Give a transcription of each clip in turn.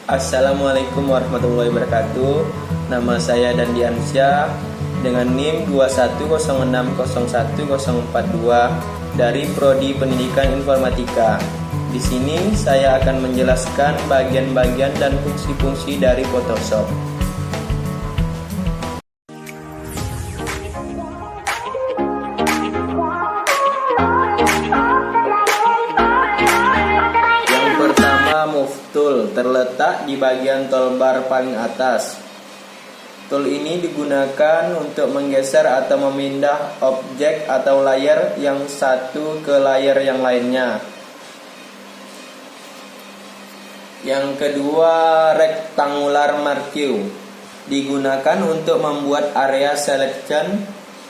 Assalamualaikum warahmatullahi wabarakatuh. Nama saya Dandi Ansyah dengan NIM 210601042 dari Prodi Pendidikan Informatika. Di sini saya akan menjelaskan bagian-bagian dan fungsi-fungsi dari Photoshop. Move tool terletak di bagian toolbar paling atas. Tool ini digunakan untuk menggeser atau memindah objek atau layer yang satu ke layer yang lainnya. Yang kedua, rectangular marquee digunakan untuk membuat area selection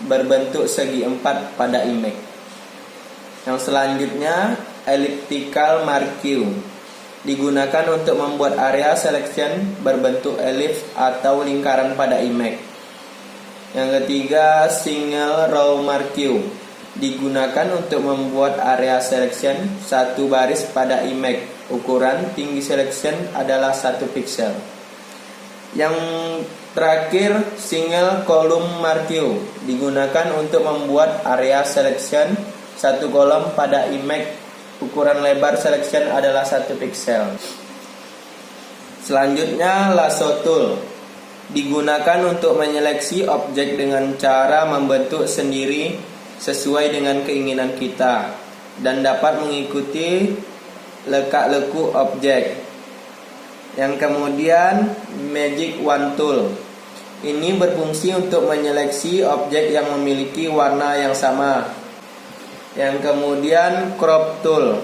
berbentuk segi empat pada image. Yang selanjutnya, elliptical marquee digunakan untuk membuat area selection berbentuk elips atau lingkaran pada image. Yang ketiga, single row marquee digunakan untuk membuat area selection satu baris pada image. Ukuran tinggi selection adalah 1 pixel. Yang terakhir, single column marquee digunakan untuk membuat area selection satu kolom pada image. Ukuran lebar selection adalah 1 pixel. Selanjutnya, lasso tool digunakan untuk menyeleksi objek dengan cara membentuk sendiri sesuai dengan keinginan kita dan dapat mengikuti lekak-leku objek. Yang kemudian, magic wand tool ini berfungsi untuk menyeleksi objek yang memiliki warna yang sama. Yang kemudian, crop tool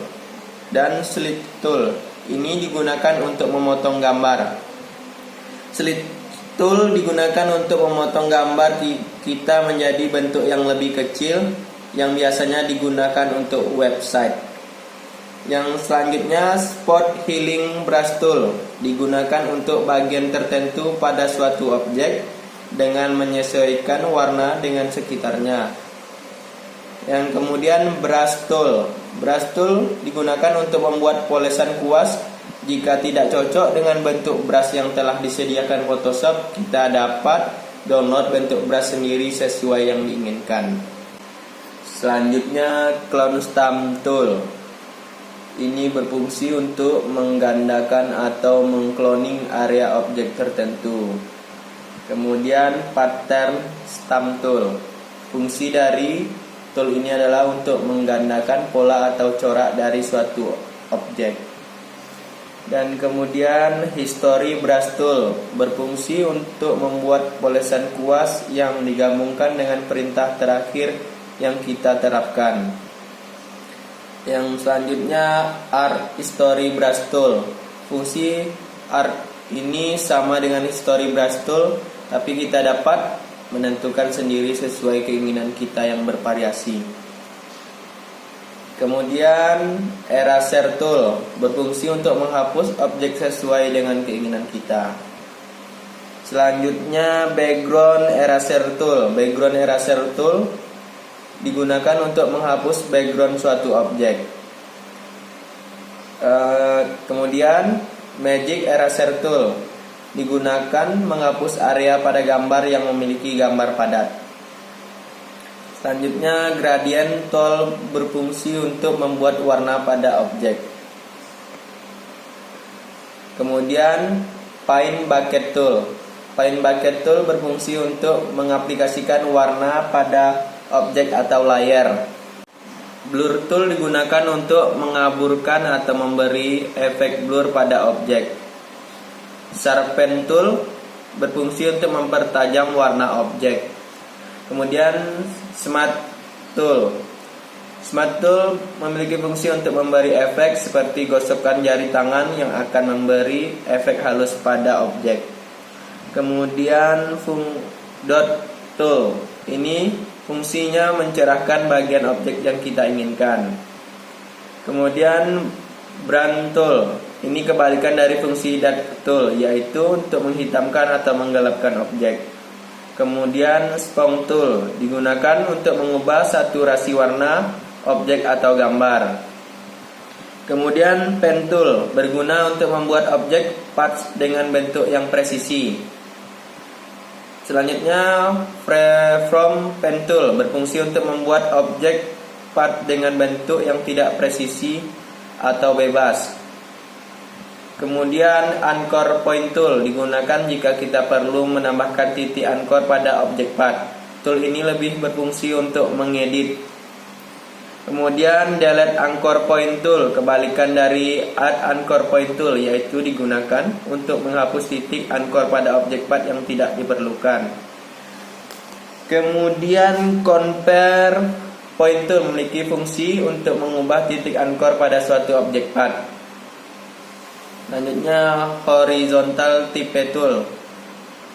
dan slit tool ini digunakan untuk memotong gambar. Slit tool digunakan untuk memotong gambar kita menjadi bentuk yang lebih kecil yang biasanya digunakan untuk website. Yang selanjutnya, spot healing brush tool digunakan untuk bagian tertentu pada suatu objek dengan menyesuaikan warna dengan sekitarnya. Yang kemudian, brush tool digunakan untuk membuat polesan kuas. Jika tidak cocok dengan bentuk brush yang telah disediakan Photoshop, kita dapat download bentuk brush sendiri sesuai yang diinginkan. Selanjutnya, clone stamp tool ini berfungsi untuk menggandakan atau mengcloning area objek tertentu. Kemudian, pattern stamp tool, fungsi dari tool ini adalah untuk menggandakan pola atau corak dari suatu objek. Dan kemudian, history brush tool berfungsi untuk membuat polesan kuas yang digabungkan dengan perintah terakhir yang kita terapkan. Yang selanjutnya, art history brush tool. Fungsi art ini sama dengan history brush tool, tapi kita dapat menentukan sendiri sesuai keinginan kita yang bervariasi. Kemudian, eraser tool berfungsi untuk menghapus objek sesuai dengan keinginan kita. Selanjutnya, background eraser tool. Background eraser tool digunakan untuk menghapus background suatu objek. Kemudian, magic eraser tool digunakan menghapus area pada gambar yang memiliki gambar padat. Selanjutnya, gradient tool berfungsi untuk membuat warna pada objek. Kemudian, paint bucket tool. Paint bucket tool berfungsi untuk mengaplikasikan warna pada objek atau layer. Blur tool digunakan untuk mengaburkan atau memberi efek blur pada objek. Sharpen tool berfungsi untuk mempertajam warna objek. Kemudian, smart tool. Smart tool memiliki fungsi untuk memberi efek seperti gosokkan jari tangan yang akan memberi efek halus pada objek. Kemudian, dot tool ini fungsinya mencerahkan bagian objek yang kita inginkan. Kemudian, brand tool ini kebalikan dari fungsi dark tool, yaitu untuk menghitamkan atau menggelapkan objek. Kemudian, spong tool digunakan untuk mengubah saturasi warna objek atau gambar. Kemudian, pen tool berguna untuk membuat objek parts dengan bentuk yang presisi. Selanjutnya, from pen tool berfungsi untuk membuat objek part dengan bentuk yang tidak presisi atau bebas. Kemudian anchor point tool digunakan jika kita perlu menambahkan titik anchor pada objek part. Tool ini lebih berfungsi untuk mengedit. Kemudian delete anchor point tool, kebalikan dari add anchor point tool, yaitu digunakan untuk menghapus titik anchor pada objek part yang tidak diperlukan. Kemudian compare point tool memiliki fungsi untuk mengubah titik anchor pada suatu objek part. Selanjutnya horizontal type tool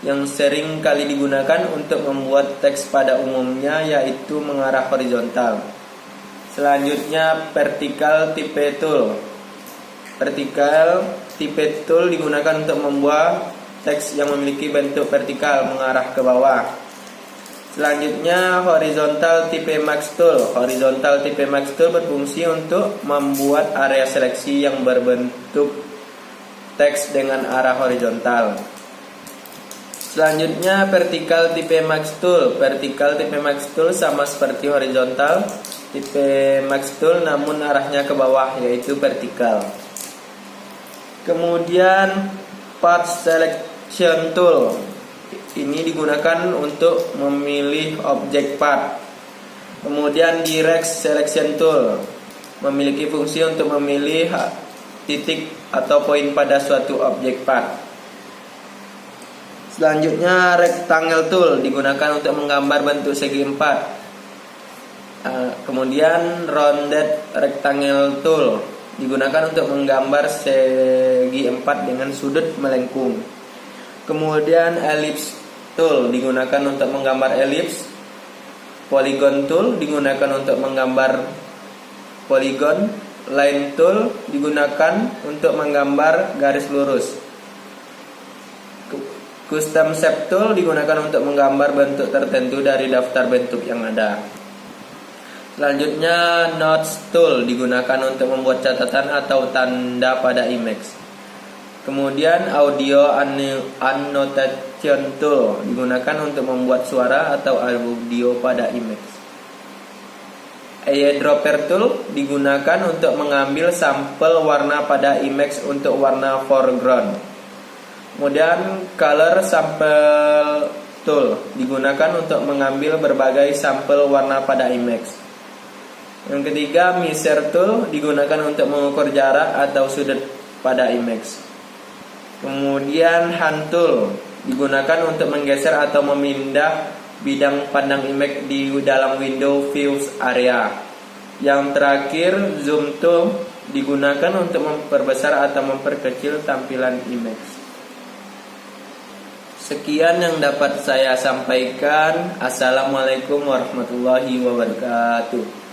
yang sering kali digunakan untuk membuat teks pada umumnya, yaitu mengarah horizontal. Selanjutnya vertical type tool. Vertical type tool digunakan untuk membuat teks yang memiliki bentuk vertikal mengarah ke bawah. Selanjutnya horizontal type max tool. Horizontal type max tool berfungsi untuk membuat area seleksi yang berbentuk teks dengan arah horizontal. Selanjutnya vertical type max tool. Vertical type max tool sama seperti horizontal type max tool, namun arahnya ke bawah, yaitu vertikal. Kemudian part selection tool. Ini digunakan untuk memilih objek part. Kemudian direct selection tool memiliki fungsi untuk memilih titik atau poin pada suatu objek part. Selanjutnya rectangle tool digunakan untuk menggambar bentuk segi 4. Kemudian rounded rectangle tool digunakan untuk menggambar segi 4 dengan sudut melengkung. Kemudian ellipse tool digunakan untuk menggambar elips. Polygon tool digunakan untuk menggambar polygon. Line tool digunakan untuk menggambar garis lurus. Custom shape tool digunakan untuk menggambar bentuk tertentu dari daftar bentuk yang ada. Selanjutnya notes tool digunakan untuk membuat catatan atau tanda pada image. Kemudian audio annotation tool digunakan untuk membuat suara atau audio pada image. Eyedropper tool digunakan untuk mengambil sampel warna pada image untuk warna foreground. Kemudian color sample tool digunakan untuk mengambil berbagai sampel warna pada image. Yang ketiga, measure tool digunakan untuk mengukur jarak atau sudut pada image. Kemudian hand tool digunakan untuk menggeser atau memindah bidang pandang image di dalam window views area. Yang terakhir, zoom tool digunakan untuk memperbesar atau memperkecil tampilan image. Sekian yang dapat saya sampaikan. Assalamualaikum warahmatullahi wabarakatuh.